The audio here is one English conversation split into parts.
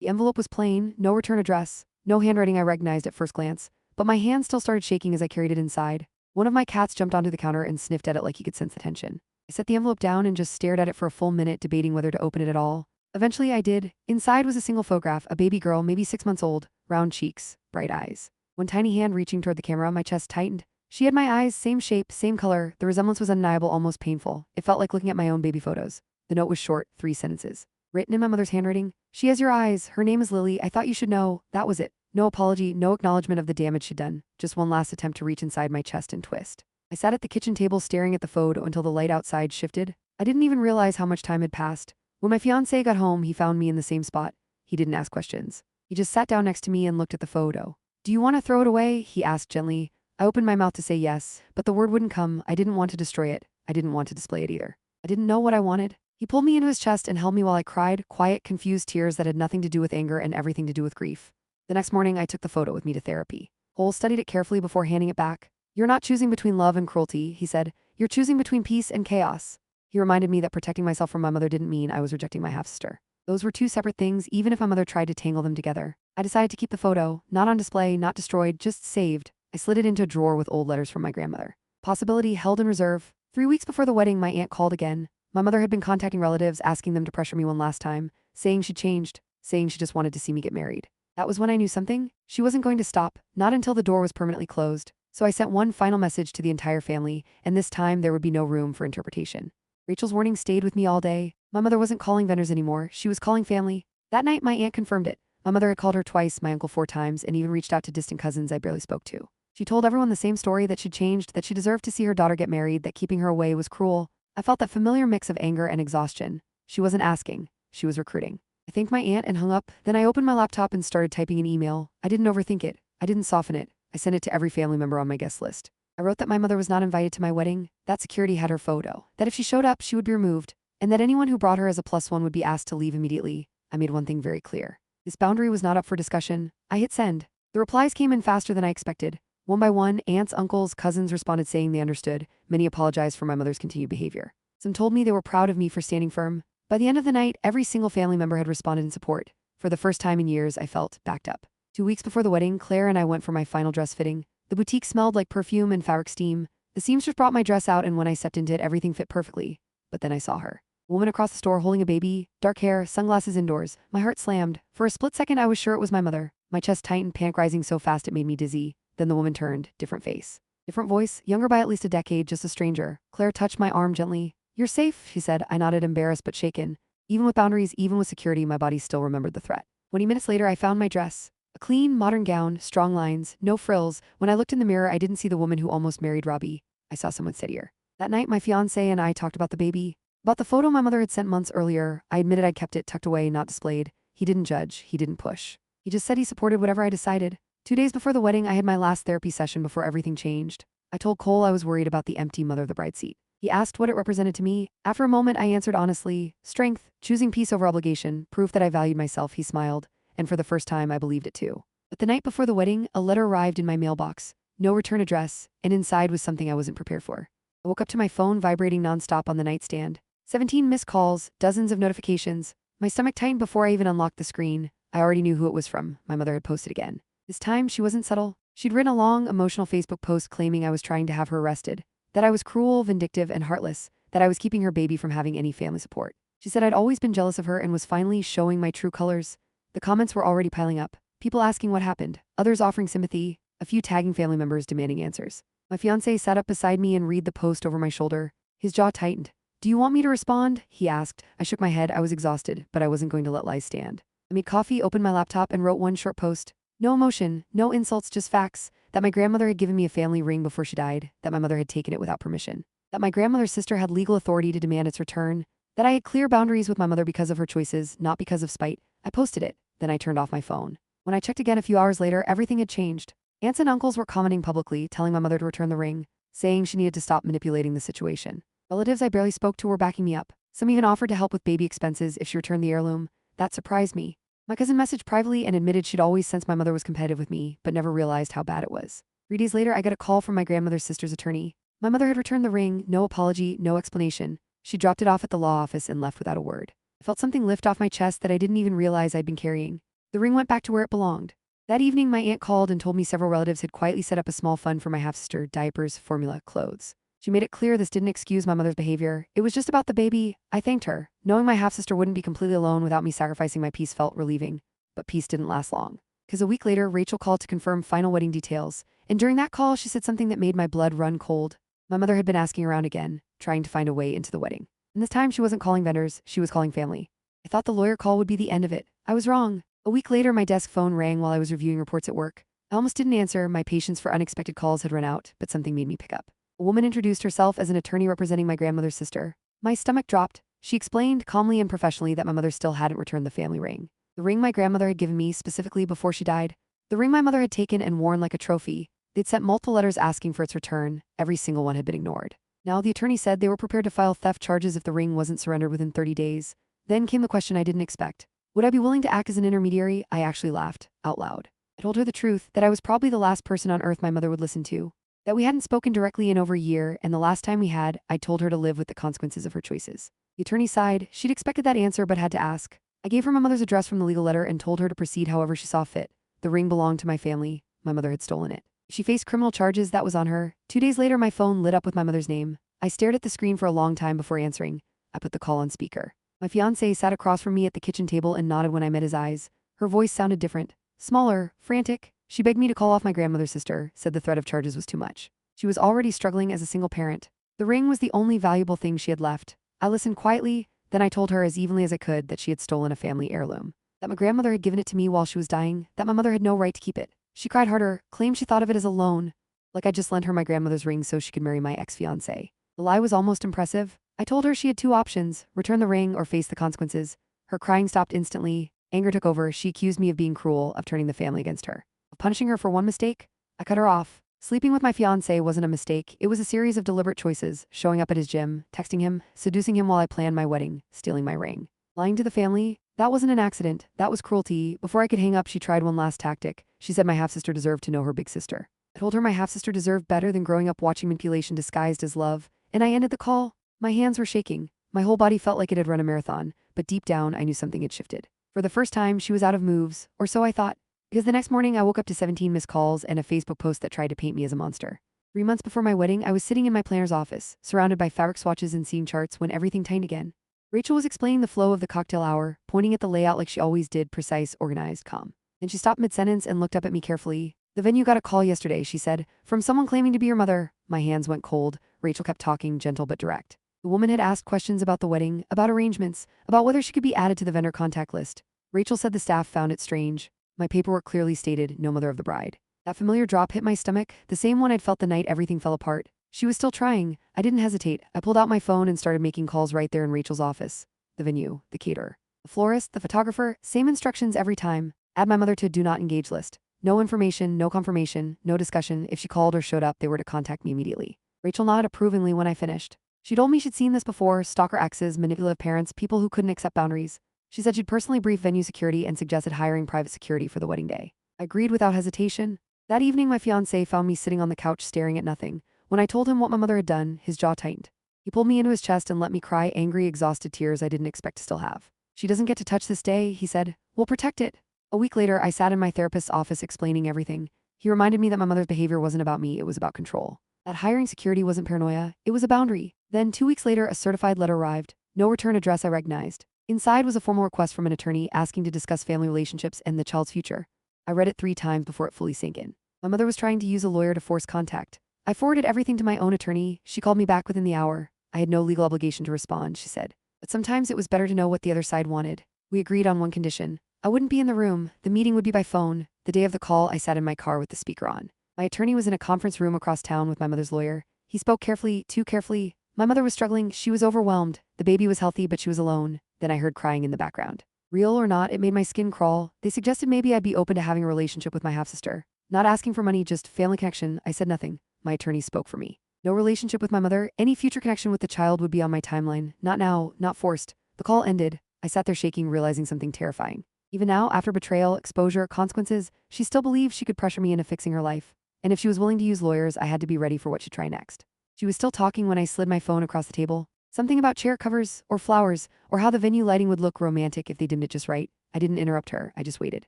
The envelope was plain, no return address, no handwriting I recognized at first glance, but my hand still started shaking as I carried it inside. One of my cats jumped onto the counter and sniffed at it like he could sense the tension. I set the envelope down and just stared at it for a full minute, debating whether to open it at all. Eventually I did. Inside was a single photograph, a baby girl, maybe 6 months old, round cheeks, bright eyes. One tiny hand reaching toward the camera, my chest tightened. She had my eyes, same shape, same color. The resemblance was undeniable, almost painful. It felt like looking at my own baby photos. The note was short, 3 sentences. Written in my mother's handwriting, "She has your eyes. Her name is Lily. I thought you should know." That was it. No apology, no acknowledgement of the damage she'd done. Just one last attempt to reach inside my chest and twist. I sat at the kitchen table staring at the photo until the light outside shifted. I didn't even realize how much time had passed. When my fiancé got home, he found me in the same spot. He didn't ask questions. He just sat down next to me and looked at the photo. "Do you want to throw it away?" he asked gently. I opened my mouth to say yes, but the word wouldn't come. I didn't want to destroy it. I didn't want to display it either. I didn't know what I wanted. He pulled me into his chest and held me while I cried, quiet, confused tears that had nothing to do with anger and everything to do with grief. The next morning, I took the photo with me to therapy. Cole studied it carefully before handing it back. "You're not choosing between love and cruelty," he said. "You're choosing between peace and chaos." He reminded me that protecting myself from my mother didn't mean I was rejecting my half-sister. Those were two separate things, even if my mother tried to tangle them together. I decided to keep the photo, not on display, not destroyed, just saved. I slid it into a drawer with old letters from my grandmother. Possibility held in reserve. 3 weeks before the wedding, my aunt called again. My mother had been contacting relatives, asking them to pressure me one last time, saying she'd changed, saying she just wanted to see me get married. That was when I knew something. She wasn't going to stop, not until the door was permanently closed. So I sent one final message to the entire family, and this time there would be no room for interpretation. Rachel's warning stayed with me all day. My mother wasn't calling vendors anymore. She was calling family. That night, my aunt confirmed it. My mother had called her twice, my uncle 4 times, and even reached out to distant cousins I barely spoke to. She told everyone the same story, that she'd changed, that she deserved to see her daughter get married, that keeping her away was cruel. I felt that familiar mix of anger and exhaustion. She wasn't asking. She was recruiting. I thanked my aunt and hung up. Then I opened my laptop and started typing an email. I didn't overthink it. I didn't soften it. I sent it to every family member on my guest list. I wrote that my mother was not invited to my wedding, that security had her photo, that if she showed up, she would be removed, and that anyone who brought her as a +1 would be asked to leave immediately. I made one thing very clear. This boundary was not up for discussion. I hit send. The replies came in faster than I expected. One by one, aunts, uncles, cousins responded saying they understood. Many apologized for my mother's continued behavior. Some told me they were proud of me for standing firm. By the end of the night, every single family member had responded in support. For the first time in years, I felt backed up. 2 weeks before the wedding, Claire and I went for my final dress fitting. The boutique smelled like perfume and fabric steam. The seamstress brought my dress out, and when I stepped into it, everything fit perfectly. But then I saw her. A woman across the store holding a baby, dark hair, sunglasses indoors. My heart slammed. For a split second, I was sure it was my mother. My chest tightened, panic rising so fast it made me dizzy. Then the woman turned, different face. Different voice, younger by at least a decade, just a stranger. Claire touched my arm gently. "You're safe," she said. I nodded, embarrassed but shaken. Even with boundaries, even with security, my body still remembered the threat. 20 minutes later, I found my dress. A clean, modern gown, strong lines, no frills. When I looked in the mirror, I didn't see the woman who almost married Robbie. I saw someone steadier. That night, my fiancé and I talked about the baby. About the photo my mother had sent months earlier. I admitted I'd kept it tucked away, not displayed. He didn't judge. He didn't push. He just said he supported whatever I decided. 2 days before the wedding, I had my last therapy session before everything changed. I told Cole I was worried about the empty mother of the bride seat. He asked what it represented to me. After a moment, I answered honestly. Strength, choosing peace over obligation, proof that I valued myself. He smiled, and for the first time, I believed it too. But the night before the wedding, a letter arrived in my mailbox. No return address, and inside was something I wasn't prepared for. I woke up to my phone vibrating nonstop on the nightstand. 17 missed calls, dozens of notifications. My stomach tightened before I even unlocked the screen. I already knew who it was from. My mother had posted again. This time, she wasn't subtle. She'd written a long, emotional Facebook post claiming I was trying to have her arrested, that I was cruel, vindictive, and heartless, that I was keeping her baby from having any family support. She said I'd always been jealous of her and was finally showing my true colors. The comments were already piling up. People asking what happened, others offering sympathy, a few tagging family members demanding answers. My fiancé sat up beside me and read the post over my shoulder. His jaw tightened. "Do you want me to respond?" he asked. I shook my head. I was exhausted, but I wasn't going to let lies stand. I made coffee, opened my laptop, and wrote one short post. No emotion, no insults, just facts. That my grandmother had given me a family ring before she died, that my mother had taken it without permission, that my grandmother's sister had legal authority to demand its return, that I had clear boundaries with my mother because of her choices, not because of spite. I posted it, then I turned off my phone. When I checked again a few hours later, everything had changed. Aunts and uncles were commenting publicly, telling my mother to return the ring, saying she needed to stop manipulating the situation. Relatives I barely spoke to were backing me up. Some even offered to help with baby expenses if she returned the heirloom. That surprised me. My cousin messaged privately and admitted she'd always sensed my mother was competitive with me, but never realized how bad it was. 3 days later, I got a call from my grandmother's sister's attorney. My mother had returned the ring, no apology, no explanation. She dropped it off at the law office and left without a word. I felt something lift off my chest that I didn't even realize I'd been carrying. The ring went back to where it belonged. That evening, my aunt called and told me several relatives had quietly set up a small fund for my half-sister: diapers, formula, clothes. She made it clear this didn't excuse my mother's behavior. It was just about the baby. I thanked her. Knowing my half-sister wouldn't be completely alone without me sacrificing my peace felt relieving. But peace didn't last long. Because a week later, Rachel called to confirm final wedding details. And during that call, she said something that made my blood run cold. My mother had been asking around again, trying to find a way into the wedding. And this time, she wasn't calling vendors, she was calling family. I thought the lawyer call would be the end of it. I was wrong. A week later, my desk phone rang while I was reviewing reports at work. I almost didn't answer. My patience for unexpected calls had run out, but something made me pick up. A woman introduced herself as an attorney representing my grandmother's sister. My stomach dropped. She explained calmly and professionally that my mother still hadn't returned the family ring. The ring my grandmother had given me specifically before she died. The ring my mother had taken and worn like a trophy. They'd sent multiple letters asking for its return. Every single one had been ignored. Now the attorney said they were prepared to file theft charges if the ring wasn't surrendered within 30 days. Then came the question I didn't expect. Would I be willing to act as an intermediary? I actually laughed, out loud. I told her the truth, that I was probably the last person on earth my mother would listen to. That we hadn't spoken directly in over a year, and the last time we had, I told her to live with the consequences of her choices. The attorney sighed. She'd expected that answer but had to ask. I gave her my mother's address from the legal letter and told her to proceed however she saw fit. The ring belonged to my family. My mother had stolen it. She faced criminal charges. That was on her. 2 days later, my phone lit up with my mother's name. I stared at the screen for a long time before answering. I put the call on speaker. My fiancé sat across from me at the kitchen table and nodded when I met his eyes. Her voice sounded different. Smaller, frantic. She begged me to call off my grandmother's sister, said the threat of charges was too much. She was already struggling as a single parent. The ring was the only valuable thing she had left. I listened quietly, then I told her as evenly as I could that she had stolen a family heirloom. That my grandmother had given it to me while she was dying, that my mother had no right to keep it. She cried harder, claimed she thought of it as a loan, like I just lent her my grandmother's ring so she could marry my ex-fiancé. The lie was almost impressive. I told her she had two options: return the ring or face the consequences. Her crying stopped instantly. Anger took over. She accused me of being cruel, of turning the family against her, of punishing her for one mistake. I cut her off. Sleeping with my fiancé wasn't a mistake. It was a series of deliberate choices: showing up at his gym, texting him, seducing him while I planned my wedding, stealing my ring. Lying to the family? That wasn't an accident. That was cruelty. Before I could hang up, she tried one last tactic. She said my half-sister deserved to know her big sister. I told her my half-sister deserved better than growing up watching manipulation disguised as love, and I ended the call. My hands were shaking. My whole body felt like it had run a marathon, but deep down, I knew something had shifted. For the first time, she was out of moves, or so I thought, because the next morning I woke up to 17 missed calls and a Facebook post that tried to paint me as a monster. 3 months before my wedding, I was sitting in my planner's office, surrounded by fabric swatches and seeing charts when everything tightened again. Rachel was explaining the flow of the cocktail hour, pointing at the layout like she always did: precise, organized, calm. Then she stopped mid-sentence and looked up at me carefully. "The venue got a call yesterday," she said, "from someone claiming to be your mother." My hands went cold. Rachel kept talking, gentle but direct. The woman had asked questions about the wedding, about arrangements, about whether she could be added to the vendor contact list. Rachel said the staff found it strange. My paperwork clearly stated no mother of the bride. That familiar drop hit my stomach, the same one I'd felt the night everything fell apart. She was still trying. I didn't hesitate. I pulled out my phone and started making calls right there in Rachel's office. The venue, the caterer, the florist, the photographer, same instructions every time. Add my mother to do not engage list. No information, no confirmation, no discussion. If she called or showed up, they were to contact me immediately. Rachel nodded approvingly when I finished. She told me she'd seen this before: stalker exes, manipulative parents, people who couldn't accept boundaries. She said she'd personally brief venue security and suggested hiring private security for the wedding day. I agreed without hesitation. That evening, my fiancé found me sitting on the couch staring at nothing. When I told him what my mother had done, his jaw tightened. He pulled me into his chest and let me cry angry, exhausted tears I didn't expect to still have. "She doesn't get to touch this day," he said. "We'll protect it." A week later, I sat in my therapist's office explaining everything. He reminded me that my mother's behavior wasn't about me, it was about control. That hiring security wasn't paranoia, it was a boundary. Then, 2 weeks later, a certified letter arrived. No return address I recognized. Inside was a formal request from an attorney asking to discuss family relationships and the child's future. I read it 3 times before it fully sank in. My mother was trying to use a lawyer to force contact. I forwarded everything to my own attorney. She called me back within the hour. I had no legal obligation to respond, she said. But sometimes it was better to know what the other side wanted. We agreed on one condition. I wouldn't be in the room. The meeting would be by phone. The day of the call, I sat in my car with the speaker on. My attorney was in a conference room across town with my mother's lawyer. He spoke carefully, too carefully. My mother was struggling. She was overwhelmed. The baby was healthy, but she was alone. Then I heard crying in the background. Real or not, it made my skin crawl. They suggested maybe I'd be open to having a relationship with my half-sister. Not asking for money, just family connection. I said nothing. My attorney spoke for me. No relationship with my mother. Any future connection with the child would be on my timeline. Not now, not forced. The call ended. I sat there shaking, realizing something terrifying. Even now, after betrayal, exposure, consequences, she still believed she could pressure me into fixing her life. And if she was willing to use lawyers, I had to be ready for what she'd try next. She was still talking when I slid my phone across the table. Something about chair covers, or flowers, or how the venue lighting would look romantic if they dimmed it just right. I didn't interrupt her, I just waited.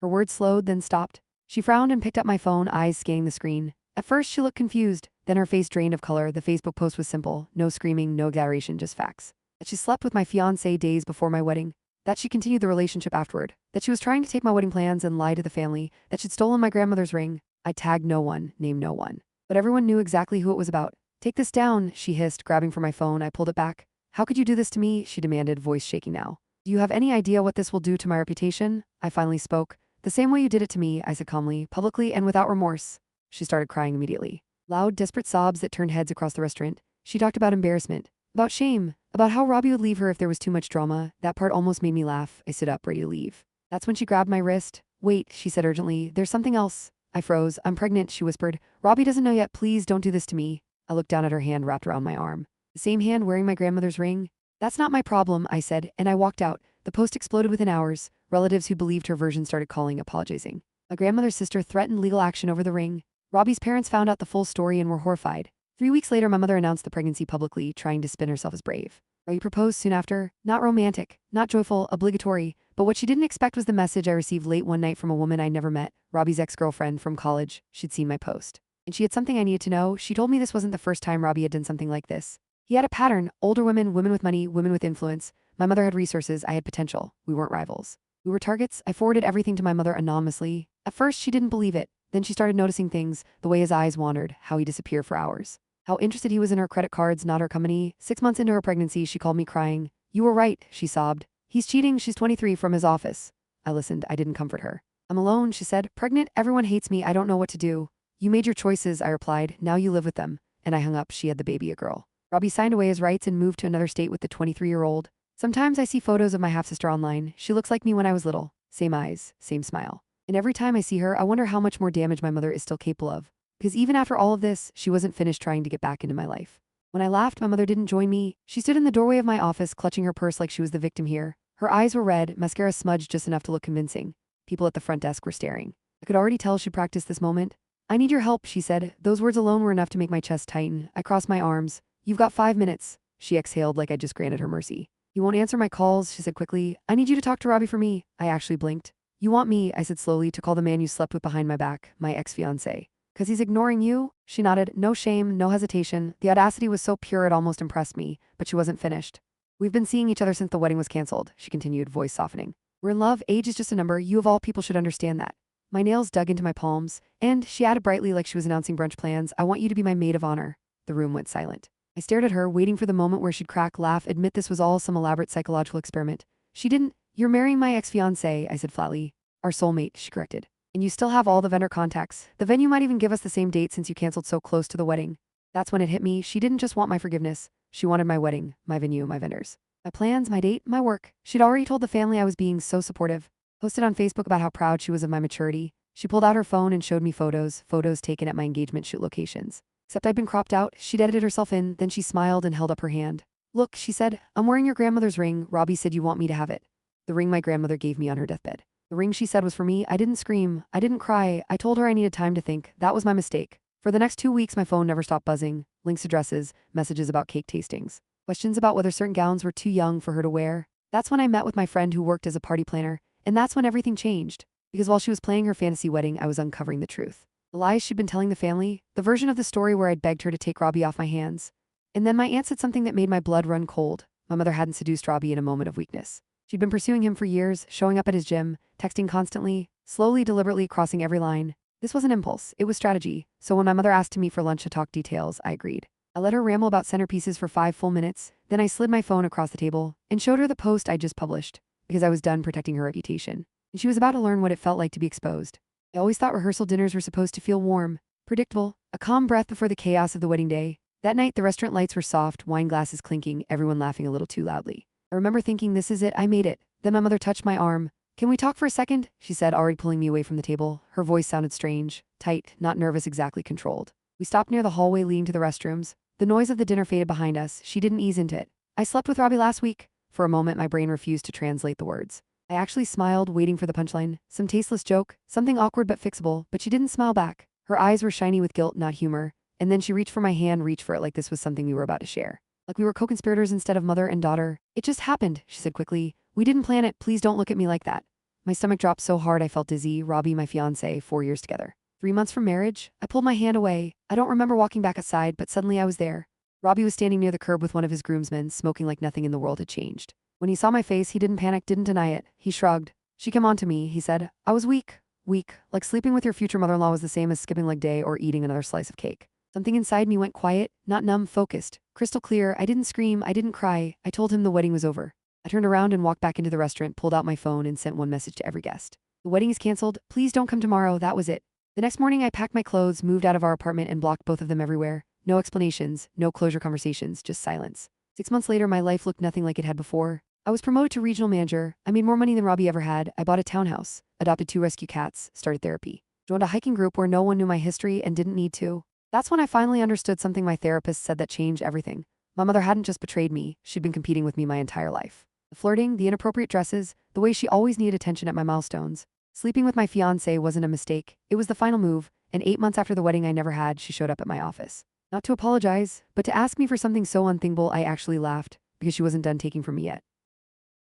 Her words slowed, then stopped. She frowned and picked up my phone, eyes scanning the screen. At first, she looked confused, then her face drained of color. The Facebook post was simple. No screaming, no exaggeration, just facts. That she slept with my fiancé days before my wedding. That she continued the relationship afterward. That she was trying to take my wedding plans and lie to the family. That she'd stolen my grandmother's ring. I tagged no one, named no one. But everyone knew exactly who it was about. "Take this down," she hissed, grabbing for my phone. I pulled it back. "How could you do this to me?" she demanded, voice shaking now. "Do you have any idea what this will do to my reputation?" I finally spoke. "The same way you did it to me," I said calmly, "publicly and without remorse." She started crying immediately. Loud, desperate sobs that turned heads across the restaurant. She talked about embarrassment, about shame, about how Robbie would leave her if there was too much drama. That part almost made me laugh. I stood up, ready to leave. That's when she grabbed my wrist. "Wait," she said urgently, "there's something else." I froze. "I'm pregnant," she whispered. "Robbie doesn't know yet. Please don't do this to me." I looked down at her hand wrapped around my arm. The same hand wearing my grandmother's ring? "That's not my problem," I said, and I walked out. The post exploded within hours. Relatives who believed her version started calling, apologizing. My grandmother's sister threatened legal action over the ring. Robbie's parents found out the full story and were horrified. 3 weeks later, my mother announced the pregnancy publicly, trying to spin herself as brave. Robbie proposed soon after. Not romantic, not joyful, obligatory, but what she didn't expect was the message I received late one night from a woman I'd never met, Robbie's ex-girlfriend from college. She'd seen my post. And she had something I needed to know. She told me this wasn't the first time Robbie had done something like this. He had a pattern: older women, women with money, women with influence. My mother had resources, I had potential. We weren't rivals. We were targets. I forwarded everything to my mother anonymously. At first, she didn't believe it. Then she started noticing things, the way his eyes wandered, how he disappeared for hours, how interested he was in her credit cards, not her company. 6 months into her pregnancy, she called me crying. "You were right," she sobbed. "He's cheating." She's 23, from his office. I listened. I didn't comfort her. "I'm alone," she said. "Pregnant. Everyone hates me. I don't know what to do." "You made your choices," I replied. "Now you live with them." And I hung up. She had the baby, a girl. Robbie signed away his rights and moved to another state with the 23-year-old. Sometimes I see photos of my half-sister online. She looks like me when I was little. Same eyes, same smile. And every time I see her, I wonder how much more damage my mother is still capable of. Because even after all of this, she wasn't finished trying to get back into my life. When I laughed, my mother didn't join me. She stood in the doorway of my office, clutching her purse like she was the victim here. Her eyes were red, mascara smudged just enough to look convincing. People at the front desk were staring. I could already tell she'd practiced this moment. "I need your help," she said. Those words alone were enough to make my chest tighten. I crossed my arms. "You've got 5 minutes." She exhaled like I just granted her mercy. "You won't answer my calls," she said quickly. "I need you to talk to Robbie for me." I actually blinked. "You want me," I said slowly, "to call the man you slept with behind my back, my ex-fiancé. "'Cause he's ignoring you?" She nodded. No shame, no hesitation. The audacity was so pure it almost impressed me, but she wasn't finished. "We've been seeing each other since the wedding was canceled," she continued, voice softening. "We're in love. Age is just a number. You of all people should understand that." My nails dug into my palms, and she added brightly like she was announcing brunch plans, "I want you to be my maid of honor." The room went silent. I stared at her, waiting for the moment where she'd crack, laugh, admit this was all some elaborate psychological experiment. She didn't. "You're marrying my ex-fiancé," I said flatly. "Our soulmate," she corrected. "And you still have all the vendor contacts. The venue might even give us the same date since you canceled so close to the wedding." That's when it hit me. She didn't just want my forgiveness. She wanted my wedding, my venue, my vendors. My plans, my date, my work. She'd already told the family I was being so supportive. Posted on Facebook about how proud she was of my maturity. She pulled out her phone and showed me photos taken at my engagement shoot locations. Except I'd been cropped out. She'd edited herself in, then she smiled and held up her hand. "Look," she said, "I'm wearing your grandmother's ring. Robbie said you want me to have it." The ring my grandmother gave me on her deathbed. The ring she said was for me. I didn't scream. I didn't cry. I told her I needed time to think. That was my mistake. For the next 2 weeks, my phone never stopped buzzing. Links to dresses, messages about cake tastings, questions about whether certain gowns were too young for her to wear. That's when I met with my friend who worked as a party planner, and that's when everything changed. Because while she was planning her fantasy wedding, I was uncovering the truth. The lies she'd been telling the family, the version of the story where I'd begged her to take Robbie off my hands. And then my aunt said something that made my blood run cold. My mother hadn't seduced Robbie in a moment of weakness. She'd been pursuing him for years, showing up at his gym, texting constantly, slowly, deliberately crossing every line. This wasn't impulse, it was strategy. So when my mother asked to meet for lunch to talk details, I agreed. I let her ramble about centerpieces for 5 full minutes, then I slid my phone across the table and showed her the post I'd just published, because I was done protecting her reputation. And she was about to learn what it felt like to be exposed. I always thought rehearsal dinners were supposed to feel warm, predictable, a calm breath before the chaos of the wedding day. That night, the restaurant lights were soft, wine glasses clinking, everyone laughing a little too loudly. I remember thinking, this is it, I made it. Then my mother touched my arm. "Can we talk for a second?" she said, already pulling me away from the table. Her voice sounded strange, tight, not nervous, exactly controlled. We stopped near the hallway leading to the restrooms. The noise of the dinner faded behind us. She didn't ease into it. "I slept with Robbie last week." For a moment, my brain refused to translate the words. I actually smiled, waiting for the punchline. Some tasteless joke, something awkward but fixable, but she didn't smile back. Her eyes were shiny with guilt, not humor. And then she reached for my hand, reached for it like this was something we were about to share. Like we were co-conspirators instead of mother and daughter. "It just happened," she said quickly. "We didn't plan it. Please don't look at me like that." My stomach dropped so hard I felt dizzy. Robbie, my fiancé, 4 years together. 3 months from marriage? I pulled my hand away. I don't remember walking back outside, but suddenly I was there. Robbie was standing near the curb with one of his groomsmen, smoking like nothing in the world had changed. When he saw my face, he didn't panic, didn't deny it. He shrugged. She came on to me, he said. I was weak. Weak. Like sleeping with your future mother-in-law was the same as skipping leg day or eating another slice of cake. Something inside me went quiet, not numb, focused. Crystal clear. I didn't scream. I didn't cry. I told him the wedding was over. I turned around and walked back into the restaurant, pulled out my phone, and sent one message to every guest. The wedding is canceled. Please don't come tomorrow. That was it. The next morning, I packed my clothes, moved out of our apartment, and blocked both of them everywhere. No explanations, no closure conversations, just silence. 6 months later, my life looked nothing like it had before. I was promoted to regional manager. I made more money than Robbie ever had. I bought a townhouse, adopted 2 rescue cats, started therapy, joined a hiking group where no one knew my history and didn't need to. That's when I finally understood something my therapist said that changed everything. My mother hadn't just betrayed me, she'd been competing with me my entire life. The flirting, the inappropriate dresses, the way she always needed attention at my milestones. Sleeping with my fiancé wasn't a mistake. It was the final move, and 8 months after the wedding I never had, she showed up at my office. Not to apologize, but to ask me for something so unthinkable. I actually laughed, because she wasn't done taking from me yet.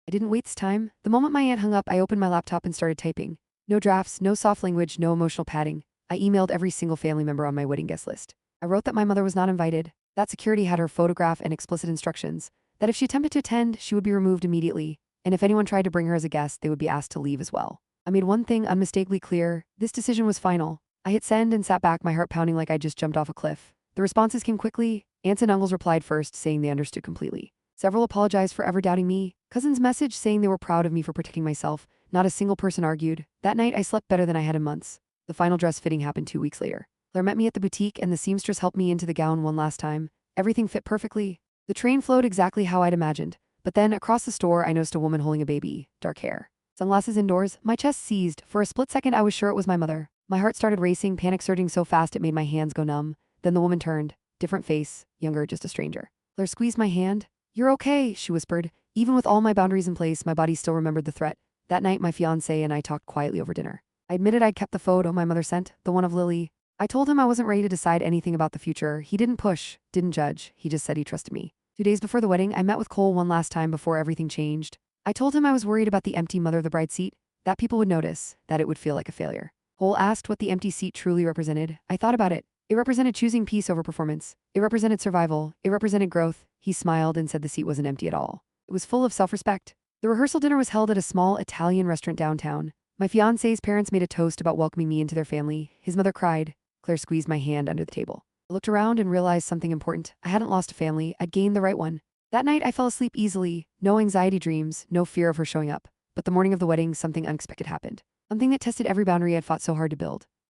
I didn't wait this time. The moment my aunt hung up, I opened my laptop and started typing. No drafts, no soft language, no emotional padding. I emailed every single family member on my wedding guest list. I wrote that my mother was not invited, that security had her photograph and explicit instructions, that if she attempted to attend, she would be removed immediately, and if anyone tried to bring her as a guest, they would be asked to leave as well. I made one thing unmistakably clear: this decision was final. I hit send and sat back, my heart pounding like I just jumped off a cliff. The responses came quickly. Aunts and uncles replied first, saying they understood completely. Several apologized for ever doubting me. Cousins messaged saying they were proud of me for protecting myself. Not a single person argued. That night, I slept better than I had in months. The final dress fitting happened 2 weeks later. Claire met me at the boutique, and the seamstress helped me into the gown one last time. Everything fit perfectly. The train flowed exactly how I'd imagined. But then, across the store, I noticed a woman holding a baby. Dark hair. Sunglasses indoors. My chest seized. For a split second, I was sure it was my mother. My heart started racing, panic surging so fast it made my hands go numb. Then the woman turned. Different face. Younger, just a stranger. Claire squeezed my hand. You're okay, she whispered. Even with all my boundaries in place, my body still remembered the threat. That night, my fiancé and I talked quietly over dinner. I admitted I'd kept the photo my mother sent, the one of Lily. I told him I wasn't ready to decide anything about the future. He didn't push, didn't judge. He just said he trusted me. 2 days before the wedding, I met with Cole one last time before everything changed. I told him I was worried about the empty mother of the bride seat, that people would notice, that it would feel like a failure. Cole asked what the empty seat truly represented. I thought about it. It represented choosing peace over performance. It represented survival. It represented growth. He smiled and said the seat wasn't empty at all. It was full of self-respect. The rehearsal dinner was held at a small Italian restaurant downtown. My fiancé's parents made a toast about welcoming me into their family. His mother cried. Claire squeezed my hand under the table. I looked around and realized something important. I hadn't lost a family. I'd gained the right one. That night, I fell asleep easily. No anxiety dreams, no fear of her showing up. But the morning of the wedding, something unexpected happened. Something that tested every boundary I'd fought so hard to build.